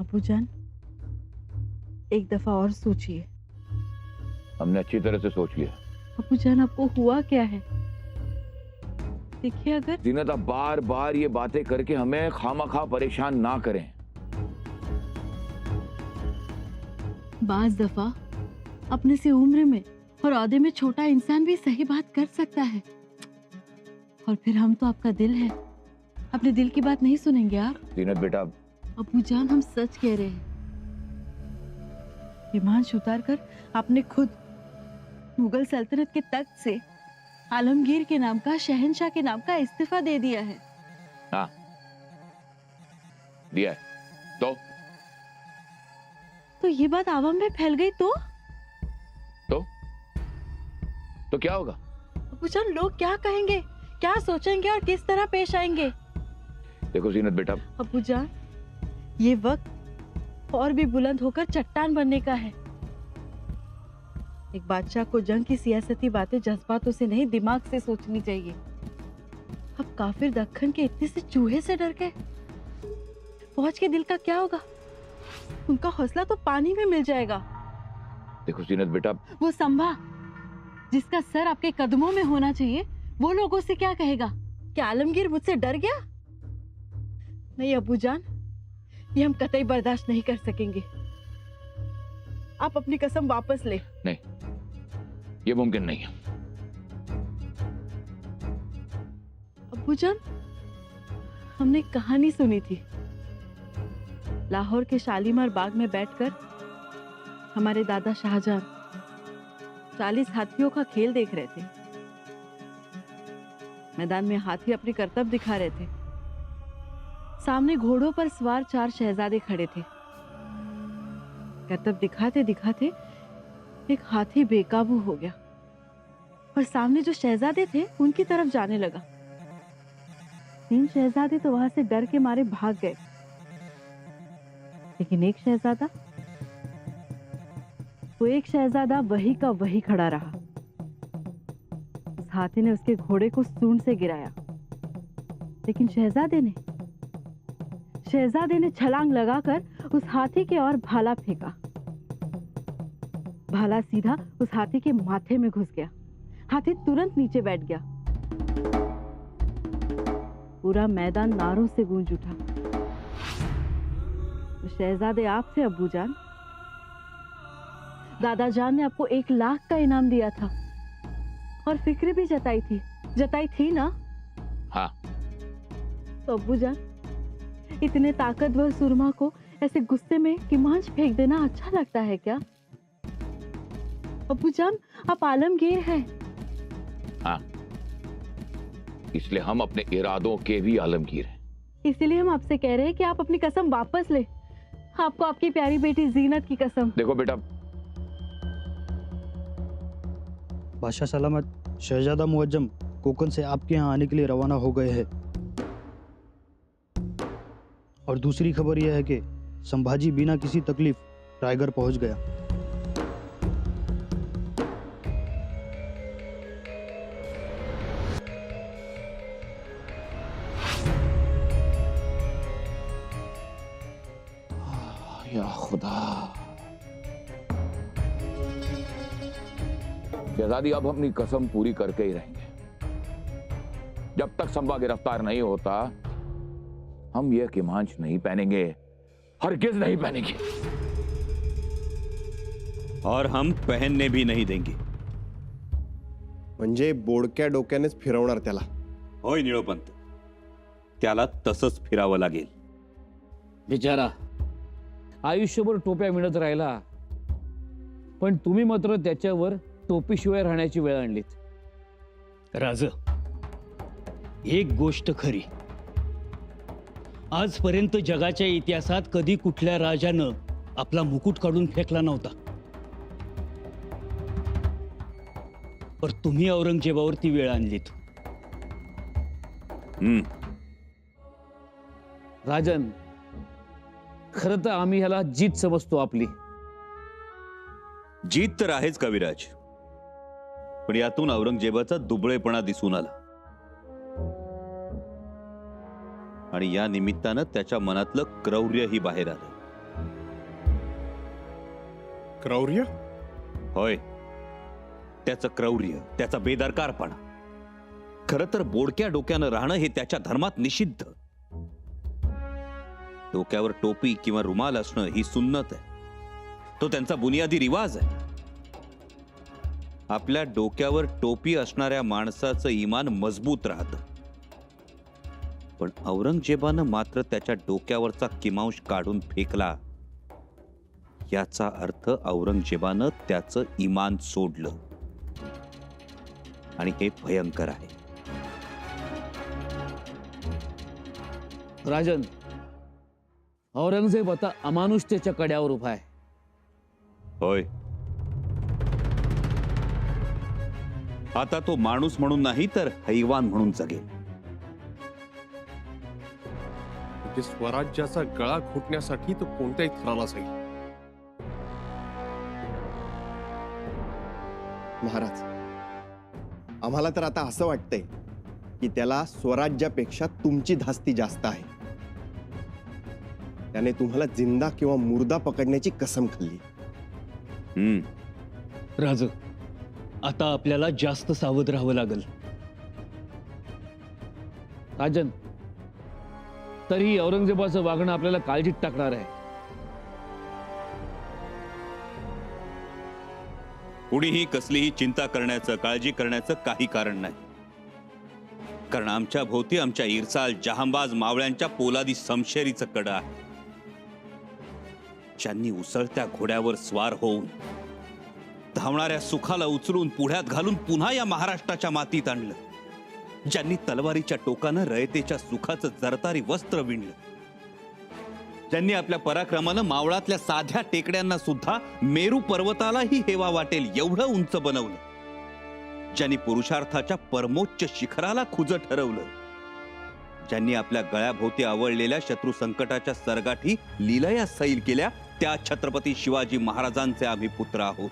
अबूजान, एक दफा और सोचिए। हमने अच्छी तरह से सोच लिया। अबूजान, आपको हुआ क्या है? देखिए, अगर जीनत, आप बार बार ये बातें करके हमें खामखा परेशान ना करें। बाज दफा अपने से उम्र में और औहदे में छोटा इंसान भी सही बात कर सकता है। और फिर हम तो आपका दिल है, अपने दिल की बात नहीं सुनेंगे आप? जीनत बेटा, अबूजान, हम सच कह रहे हैं। हिमांश उतार कर आपने खुद मुगल सल्तनत के तख्त से आलमगीर के नाम का, शहंशाह के नाम का इस्तीफा दे दिया है। हाँ, दिया है। तो ये बात आवाम में फैल गई तो क्या होगा? अबूजान, लोग क्या कहेंगे, क्या सोचेंगे और किस तरह पेश आएंगे? देखो जीनत बेटा, अबूजान, ये वक्त और भी बुलंद होकर चट्टान बनने का है। एक बादशाह को जंग की सियासती बातें जज्बातों से नहीं, दिमाग से सोचनी चाहिए। अब काफिर दक्खन के इतने से चूहे से डर गए, फौज के दिल का क्या होगा? उनका हौसला तो पानी में मिल जाएगा। देखो जीनत बेटा, वो संभा जिसका सर आपके कदमों में होना चाहिए, वो लोगों से क्या कहेगा? क्या आलमगीर मुझसे डर गया? नहीं अबूजान, ये हम कतई बर्दाश्त नहीं कर सकेंगे। आप अपनी कसम वापस ले। नहीं, ये मुमकिन नहीं है। अबूजान, हमने कहानी सुनी थी। लाहौर के शालीमार बाग में बैठकर हमारे दादा शाहजहां 40 हाथियों का खेल देख रहे थे। मैदान में हाथी अपने करतब दिखा रहे थे। सामने घोड़ों पर सवार 4 शहजादे खड़े थे। करतब दिखाते दिखाते एक हाथी बेकाबू हो गया और सामने जो शहजादे थे उनकी तरफ जाने लगा। 3 शहजादे तो वहां से डर के मारे भाग गए, लेकिन एक शहजादा वही का वही खड़ा रहा। उस हाथी ने उसके घोड़े को सूंड से गिराया, लेकिन शहजादे ने छलांग लगाकर उस हाथी के ओर भाला फेंका। भाला सीधा उस हाथी के माथे में घुस गया। हाथी तुरंत नीचे बैठ गया। पूरा मैदान नारों से गूंज उठा। तो शहजादे आप थे अबूजान। दादा जान ने आपको 1 लाख का इनाम दिया था और फिक्र भी जताई थी ना? हाँ। तो अबूजान, इतने ताकतवर सुरमा को ऐसे गुस्से में किमांच फेंक देना अच्छा लगता है क्या? अबूजान, आप आलमगीर हैं। हाँ, इसलिए हम अपने इरादों के भी आलमगीर हैं। इसीलिए हम आपसे कह रहे हैं कि आप अपनी कसम वापस ले। आपको आपकी प्यारी बेटी जीनत की कसम। देखो बेटा, बादशाह सलामत, शहजादा मुअज्जम कोकन से आपके यहाँ आने के लिए रवाना हो गए हैं। और दूसरी खबर यह है कि संभाजी बिना किसी तकलीफ रायगढ़ पहुंच गया। या खुदा। शहजादी, अब अपनी कसम पूरी करके ही रहेंगे। जब तक संभा गिरफ्तार नहीं होता, हम यह किमांच नहीं पहनेंगे, हरगिज नहीं पहनेंगे। और हम पहनने भी नहीं देंगे। म्हणजे बोडक्या डोक्यानेच फिरवणार त्याला। होय निळोपंत, त्याला तसंच फिरावं लागेल। बिचारा आयुष्यभर टोप्या मिळत राहिला, पण तुम्ही मात्र त्याच्यावर टोपीशिवाय राहण्याची वेळ आणलीत। राज, एक गोष्ट खरी, आजपर्यंत जगाच्या इतिहासात कधी कुठल्या राजानं आपला मुकुट काढून फेकला नव्हता, पर तुम्ही औरंगजेबावर ती वेळ आणलीत। राजन, खरं तर आम्ही ह्याला जीत समजतो आपली। जीत तर आहेच कविराज, पण यातून औरंगजेबाचा दुबळेपणा दिसून आला आणि या निमित्तानं त्याच्या मनातलं क्रौर्यही बाहेर आलं। क्रौर्य? होय, त्याचं क्रौर्य, त्याचा बेदरकारपणा. खरं तर बोडक्या डोक्यानं राहणं हे त्याच्या धर्मात निषिद्ध. डोक्यावर टोपी किंवा रुमाल असणं ही सुन्नत आहे. तो त्यांचा बुनियादी रिवाज आहे. आपल्या डोक्यावर टोपी असणाऱ्या माणसाचं इमान मजबूत राहतं. पण औरंगजेबानं मात्र त्याच्या डोक्यावरचा किमांश काढून फेकला. याचा अर्थ औरंगजेबानं त्याचं इमान सोडलं, आणि हे भयंकर आहे. राजन, औरंगजेब आता अमानुष्यतेच्या कड्यावर उभा आहे. होय, आता तो माणूस म्हणून नाही तर हैवान म्हणून जगेल. म्हणजे स्वराज्याचा गळा घोटण्यासाठी तो कोणत्याही थराला जाईल. महाराज, आम्हाला तर आता असं वाटतंय की त्याला स्वराज्यापेक्षा तुमची धास्ती जास्त आहे. त्याने तुम्हाला जिंदा किंवा मुर्दा पकडण्याची कसम खाल्ली. राज, आता आपल्याला जास्त सावध राहावं लागेल. राजन, तरी औरंगजेबाचं वागणं आपल्याला काळजीत टाकणार आहे. कुणीही कसलीही चिंता करण्याचं, काळजी करण्याचं काही कारण नाही. कारण आमच्या भोवती आमच्या इरसाल जहांबाज मावळ्यांच्या पोलादी समशेरीचं कडं आहे, ज्यांनी उसळत्या घोड्यावर स्वार होऊन धावणाऱ्या सुखाला उचलून पुढ्यात घालून पुन्हा या महाराष्ट्राच्या मातीत आणलं. ज्यांनी तलवारीच्या टोकानं रयतेच्या सुखाचं जरतारी वस्त्र विणलं. ज्यांनी आपल्या पराक्रमानं मावळातल्या साध्या टेकड्यांना सुद्धा मेरू पर्वतालाही हेवा वाटेल एवढं उंच बनवलं. ज्यांनी पुरुषार्थाच्या परमोच्च शिखराला खुजं ठरवलं. ज्यांनी आपल्या गळ्याभोवती आवळलेल्या शत्रू संकटाच्या सरगाठी लीलया सैल केल्या, त्या छत्रपती शिवाजी महाराजांचे आम्ही पुत्र आहोत.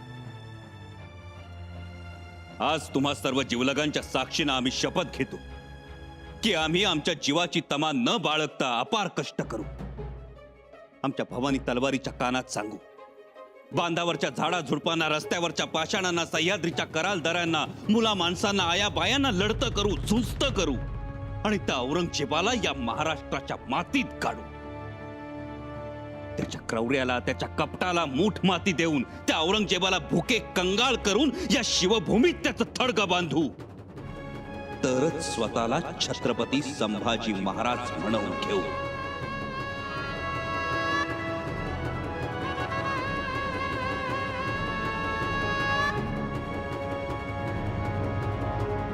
आज तुम्हा सर्व जीवलगांच्या साक्षीनं आम्ही शपथ घेतो की आम्ही आमच्या जीवाची तमा न बाळगता अपार कष्ट करू. आमच्या भवानी तलवारीच्या कानात सांगू. बांधावरच्या झाडा झुडपांना, रस्त्यावरच्या पाषाणांना, सह्याद्रीच्या कराल दऱ्यांना, मुला माणसांना, आया बायांना लढतं करू, झुंजतं करू, आणि त्या औरंगजेबाला या महाराष्ट्राच्या मातीत काढू. त्याच्या क्रौर्याला, त्याच्या कपटाला मूठ माती देऊन, त्या औरंगजेबाला भुके कंगाळ करून या शिवभूमीत त्याचं थडगं बांधू. तरच स्वतःला छत्रपती संभाजी महाराज म्हणवून घेऊ.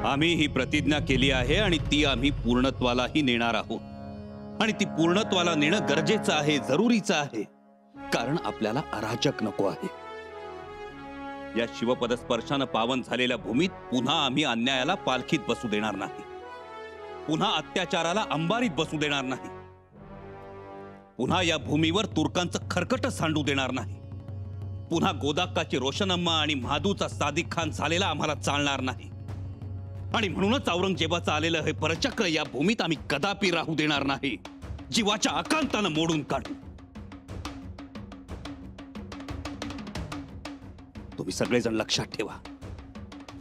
आम्ही ही प्रतिज्ञा केली आहे आणि ती आम्ही पूर्णत्वालाही नेणार आहोत. आणि ती पूर्णत्वाला नेणं गरजेचं आहे, जरुरीचं आहे. कारण आपल्याला अराजक नको आहे. या शिवपदस्पर्शानं पावन झालेल्या भूमीत पुन्हा आम्ही अन्यायाला पालखीत बसू देणार नाही. पुन्हा अत्याचाराला अंबारीत बसू देणार नाही. पुन्हा या भूमीवर तुर्कांचं खरकट सांडू देणार नाही. पुन्हा गोदाक्काची रोशनम्मा आणि म्हादूचा सादिक खान झालेला आम्हाला चालणार नाही. आणि म्हणूनच औरंगजेबाचं आलेलं हे परचक्र या भूमीत आम्ही कदापि राहू देणार नाही. जीवाच्या आकांतानं मोडून काढू. तुम्ही सगळेजण लक्षात ठेवा,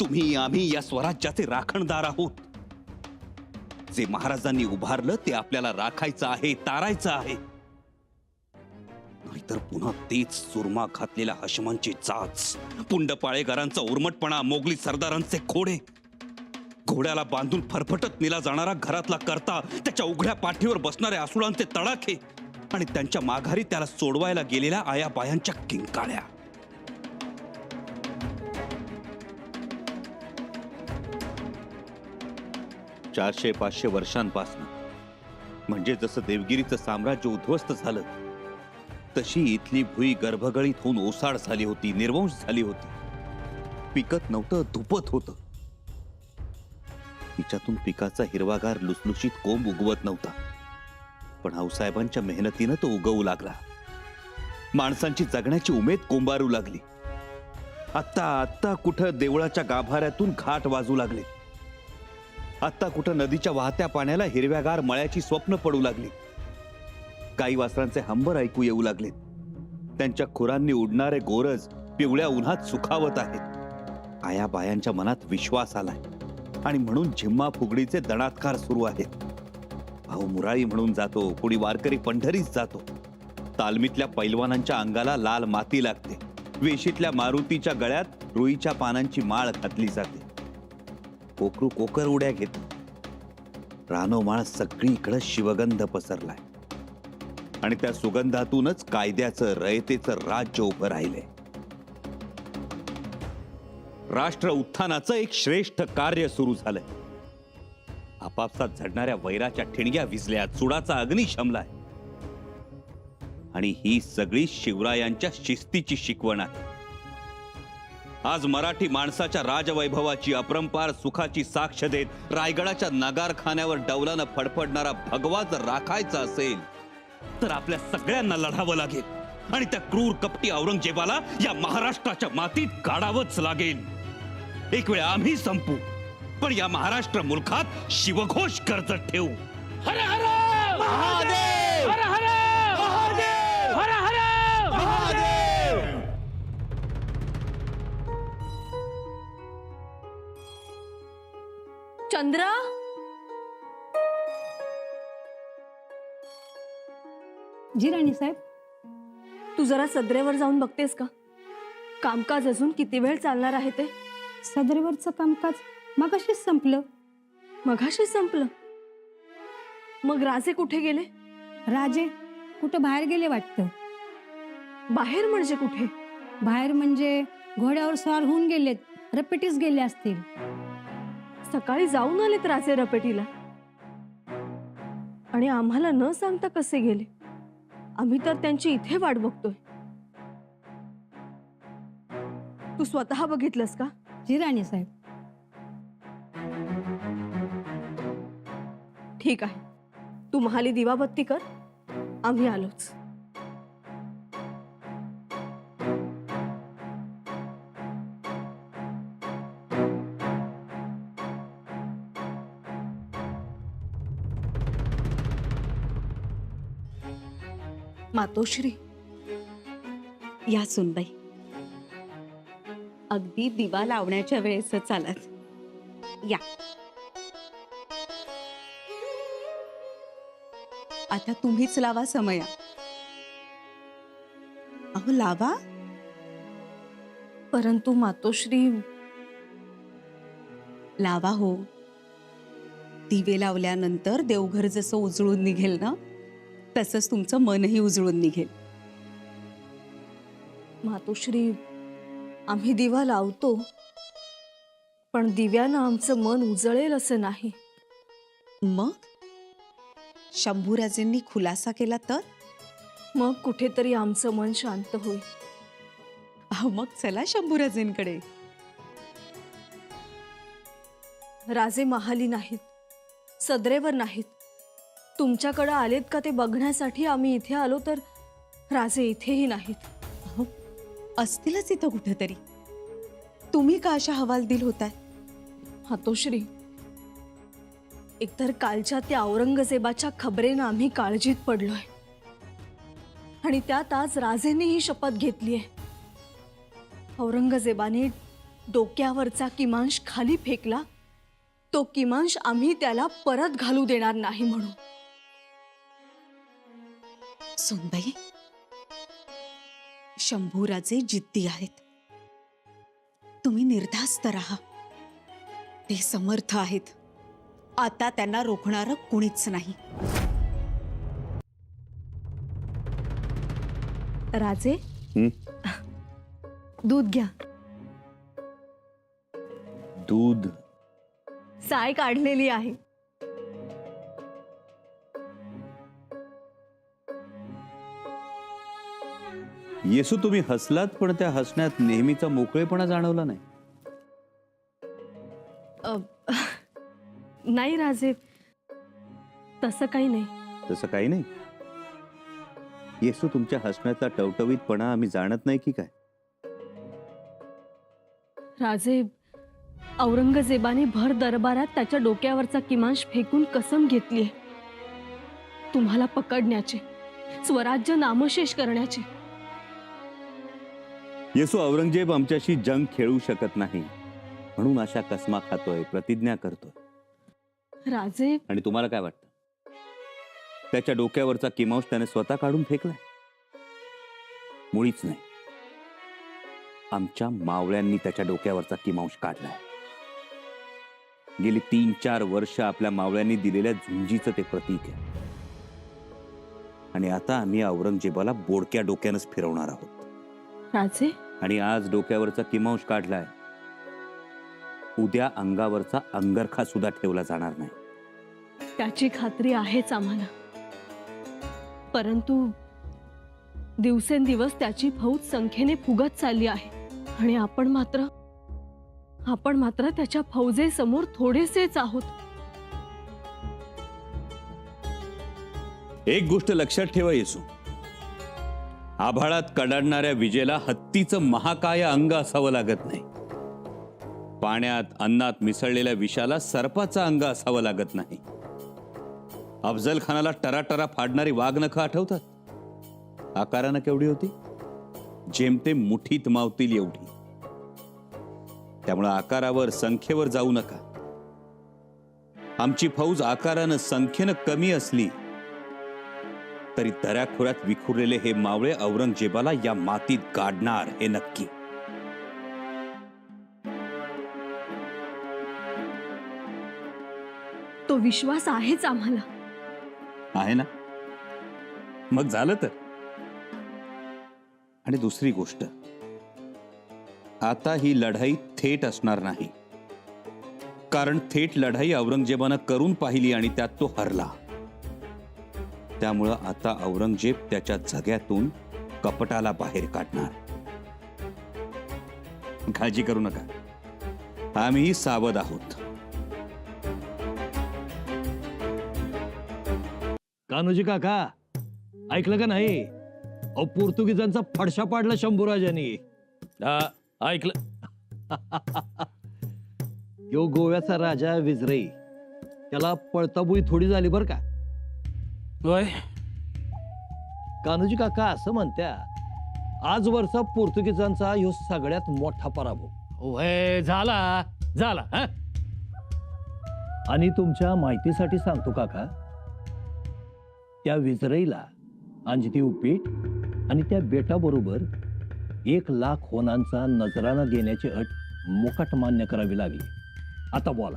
तुम्ही आम्ही या स्वराज्याचे राखणदार आहोत. जे महाराजांनी उभारलं ते आपल्याला राखायचं आहे, तारायचं आहे. नाहीतर पुन्हा तेच सुरमा घातलेल्या हशमांची चाच, पुंडपाळेकरांचा उर्मटपणा, मोगली सरदारांचे खोडे, घोड्याला बांधून फरफटत नेला जाणारा घरातला करता, त्याच्या उघड्या पाठीवर बसणाऱ्या आसुळांचे तडाखे, आणि त्यांच्या माघारी त्याला सोडवायला गेलेल्या आया बायांच्या किंकाळ्या. चारशे 500 वर्षांपासून, म्हणजे जसं देवगिरीचं साम्राज्य उद्ध्वस्त झालं, तशी इथली भुई गर्भगळीत होऊन ओसाड झाली होती, निर्वंश झाली होती. पिकत नव्हतं, धुपत होतं. तिच्यातून पिकाचा हिरवागार लुसलुशीत कोंब उगवत नव्हता. पण आऊसाहेबांच्या मेहनतीनं तो उगवू लागला. माणसांची जगण्याची उमेद कोंबारू लागली. आत्ता आत्ता कुठं देवळाच्या गाभाऱ्यातून घाट वाजू लागले. आत्ता कुठं नदीच्या वाहत्या पाण्याला हिरव्यागार मळ्याची स्वप्न पडू लागली. गाई वासरांचे हंबर ऐकू येऊ लागले. त्यांच्या खुरांनी उडणारे गोरज पिवळ्या उन्हात सुखावत आहेत. आया बायांच्या मनात विश्वास आलाय आणि म्हणून झिम्मा फुगडीचे दणात्कार सुरू आहेत. भाऊ मुराळी म्हणून जातो, कुणी वारकरी पंढरीत जातो. तालमीतल्या पैलवानांच्या अंगाला लाल माती लागते. वेशीतल्या मारुतीच्या गळ्यात रुईच्या पानांची माळ घातली जाते. कोकरू कोकर उड्या घेत. रानोमाळ सगळीकडे शिवगंध पसरलाय आणि त्या सुगंधातूनच कायद्याचं रयतेचं राज्य उभं राहिलंय. राष्ट्र उत्थानाचं एक श्रेष्ठ कार्य सुरू झालंय. आपापसात झडणाऱ्या वैराच्या ठिणग्या विझल्या, चुडाचा अग्नी शमलाय. आणि ही सगळी शिवरायांच्या शिस्तीची शिकवण आहे. आज मराठी माणसाच्या राजवैभवाची, अपरंपार सुखाची साक्ष देत रायगडाच्या नगारखान्यावर डौलानं फडफडणारा भगवा जर राखायचा असेल तर आपल्या सगळ्यांना लढावं लागेल आणि त्या क्रूर कपटी औरंगजेबाला या महाराष्ट्राच्या मातीत काढावंच लागेल. एक वेळ आम्ही संपू, पण या महाराष्ट्र मुलखात शिवघोष करत ठेवू. हर हर महादेव, हर हर महादेव, हर हर महादेव. चंद्रा, जी राणी साहेब, तू जरा सदरेवर जाऊन बघतेस का? कामकाज अजून किती वेळ चालणार आहे ते? सदरेवरचं कामकाज मगाशीच संपलं. मघाशीच संपलं? मग राजे कुठे गेले? राजे कुठं बाहेर गेले वाटतं. बाहेर म्हणजे कुठे? बाहेर म्हणजे घोड्यावर स्वार होऊन गेलेत, रपेटीस गेले असतील. सकाळी जाऊन आलेत राजे रपेटीला, आणि आम्हाला न सांगता कसे गेले? आम्ही तर त्यांची इथे वाट बघतोय. तू स्वतः बघितलंस का? जी राणी साहेब. ठीक आहे, तू महाली दिवाबत्ती कर, आम्ही आलोच. मातोश्री, या सुनबाई. अगदी दिवा लावण्याच्या वेळेसच आलात. या. आता तुम्हीच लावा समया. अहो लावा. परंतु मातोश्री. लावा हो. दिवे लावल्यानंतर देवघर जसं उजळून निघेल ना, तसंच तुमचं मनही उजळून निघेल. मातोश्री, आम्ही दिवा लावतो, पण दिव्यानं आमचं मन उजळेल असं नाही. मग शंभूराजेंनी खुलासा केला तर? मग कुठेतरी आमचं मन शांत होईल. मग चला शंभूराजेंकडे. राजे महाली नाहीत, सदरेवर नाहीत. तुमच्याकडे आलेत का ते बघण्यासाठी आम्ही इथे आलो, तर राजे इथेही नाहीत. असतीलच इथं कुठेतरी. तुम्ही का अशा हवालदिल होताय? हातोश्री, एकतर कालच्या त्या औरंगजेबाच्या खबरेनं आम्ही काळजीत पडलोय, आणि त्यात आज राजेंनी ही शपथ घेतली आहे. औरंगजेबाने डोक्यावरचा किमांश खाली फेकला, तो किमांश आम्ही त्याला परत घालू देणार नाही म्हणून. सुनबाई, शंभूराजे जिद्दी आहेत. तुम्ही निर्धास्त राहा. ते समर्थ आहेत. आता त्यांना रोखणारं कुणीच नाही. राजे, दूध घ्या. दूध? साय काढलेली आहे. येसू, तुम्ही हसलात, पण त्या हसण्यात नेहमीचा मोकळेपणा जाणवला नाही. नाही राजे, तसं काही नाही. तसं काही नाही? येसू, तुमच्या हसण्याचा टवटवीतपणा आम्ही जाणत नाही की काय? राजे, औरंगजेबाने भर दरबारात त्याच्या डोक्यावरचा किमांश फेकून कसम घेतलीये, तुम्हाला पकडण्याचे, स्वराज्य नामशेष करण्याचे. येसू औरंगजेब आमच्याशी जंग खेळू शकत नाही म्हणून अशा कसमा खातोय, प्रतिज्ञा करतोय. राजे, आणि तुम्हाला काय वाटतं? त्याच्या डोक्यावरचा किमांश त्याने स्वतः काढून फेकलाय? मुळीच नाही. आमच्या मावळ्यांनी त्याच्या डोक्यावरचा किमांश काढलाय. गेली 3-4 वर्ष आपल्या मावळ्यांनी दिलेल्या झुंजीचं ते प्रतीक आहे. आणि आता आम्ही औरंगजेबाला बोडक्या डोक्यानंच फिरवणार आहोत. राजे, आणि आज डोक्यावरचा किमांश काढलाय, उद्या अंगावरचा अंगरखा सुद्धा ठेवला जाणार नाही. त्याची खात्री आहेच आम्हाला, परंतु दिवसेंदिवस त्याची फौज संख्येने फुगत चालली आहे आणि आपण मात्र त्याच्या फौजेसमोर थोडेसेच आहोत. एक गोष्ट लक्षात ठेवा येसू, आभाळात कडाडणाऱ्या विजेला हत्तीचं महाकाय अंग असावं लागत नाही. पाण्यात अन्नात मिसळलेल्या विषाला सर्पाचं अंग असावं लागत नाही. अफजल खानाला टराटरा फाडणारी वाघनखं आठवतात? आकारानं केवढी होती? जेमतेम मुठीत मावतील एवढी. त्यामुळे आकारावर संख्येवर जाऊ नका. आमची फौज आकारानं संख्येनं कमी असली तरी दऱ्याखोऱ्यात विखुरलेले हे मावळे औरंगजेबाला या मातीत गाडणार हे नक्की. तो विश्वास आहेच आम्हाला. आहे ना? मग झालं तर. आणि दुसरी गोष्ट, आता ही लढाई थेट असणार नाही, कारण थेट लढाई औरंगजेबानं करून पाहिली आणि त्यात तो हरला. त्यामुळं आता औरंगजेब त्याच्या झग्यातून कपटाला बाहेर काढणार. काळजी करू नका, आम्ही सावध आहोत. कान्होजी काका, ऐकलं का नाही? अहो, पोर्तुगीजांचा फडशा पाडला शंभूराजांनी. ऐकलं? यो गोव्याचा राजा विजरई, त्याला पळताबुळी थोडी झाली बर का. होय, कान्होजी काका असं म्हणतात, आजवरचा पोर्तुगीजांचा ह्यो सगळ्यात मोठा पराभव. होय, झाला हा? आणि तुमच्या माहितीसाठी सांगतो काका, त्या विजरईला अंजती उपीट आणि त्या बेटाबरोबर 1,00,000 होनांचा नजराना देण्याची अट मोकाट मान्य करावी लागली. आता बोला.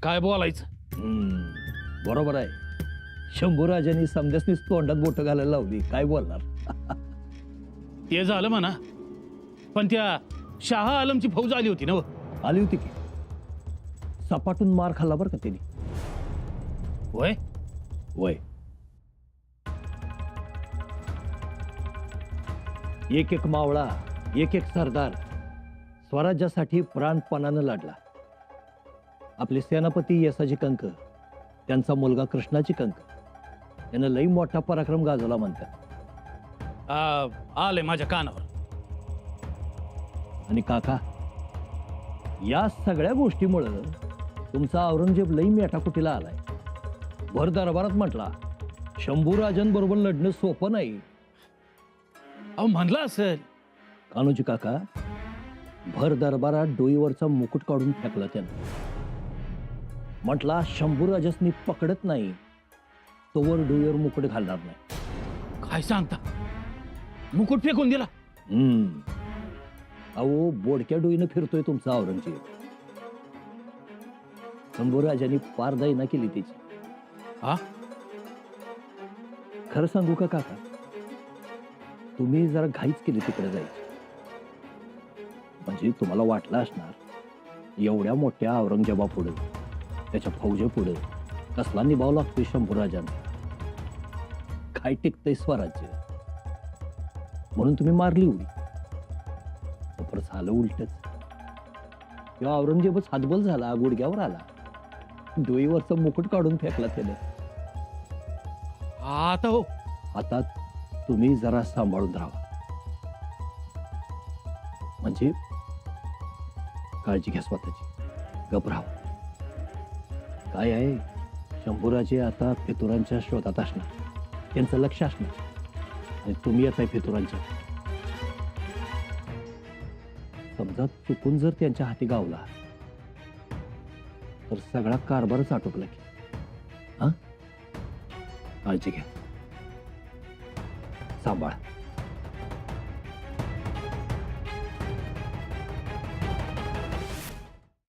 काय बोलायचं? बरोबर आहे. शंभूराजांनी समजासनीच तोंडात बोट घालायला लावली. काय बोलणार? ते झालं म्हणा, पण त्या शाह आलमची फौज आली होती ना? आली होती की. सपाटून मार खाल्ला बरं का त्यांनी. होय वय. एक एक मावळा, एक एक सरदार स्वराज्यासाठी प्राणपणानं लढला. आपले सेनापती येसाजी कंक, त्यांचा मुलगा कृष्णाजी कंक, त्यानं लई मोठा पराक्रम गाजवला म्हणतात. आले माझ्या कानावर. आणि काका, या सगळ्या गोष्टीमुळं तुमचा औरंगजेब लई मेटाकुटीला आलाय. भर दरबारात म्हटला, शंभूराजांबरोबर लढणं सोपं नाही. अहो, म्हणला असेल. कान्होजी काका, भर दरबारात डोईवरचा मुकुट काढून फेकला त्यानं. म्हटला, शंभूराजासनी पकडत नाही तोवर डोईवर मुकुट घालणार नाही. काय सांगता? मुकुट फेकून दिला? अहो, बोडक्या डोईनं फिरतोय तुमचा औरंगजेब. शंभूराजांनी पार दैना केली त्याची. हा? खरं सांगू का काका, तुम्ही जरा घाईच केली तिकडे जायची. म्हणजे तुम्हाला वाटलं असणार, एवढ्या मोठ्या औरंगजेबा पुढे, त्याच्या फौजे पुढे कसला निभाव लागतोय शंभूराजांना, काय टिकतंय स्वराज्य, म्हणून तुम्ही मारली उडी. पण झालं उलटच. किंवा औरंगजेबच हातबल झाला, गुडघ्यावर आला, डोईवरचा मुकुट काढून फेकला त्याने. आता हो, आता तुम्ही जरा सांभाळून राहा. म्हणजे काळजी घ्या स्वतःची, घबराव. काय आहे, शंभूराजे आता फितुरांच्या शोधात असणार, त्यांचं लक्ष असणार. आणि तुम्ही येताय फितुरांच्या. समजा चुकून जर त्यांच्या हाती गावला तर सगळा कारभारच आटोपला की. हा, काळजी घ्या, सांभाळ.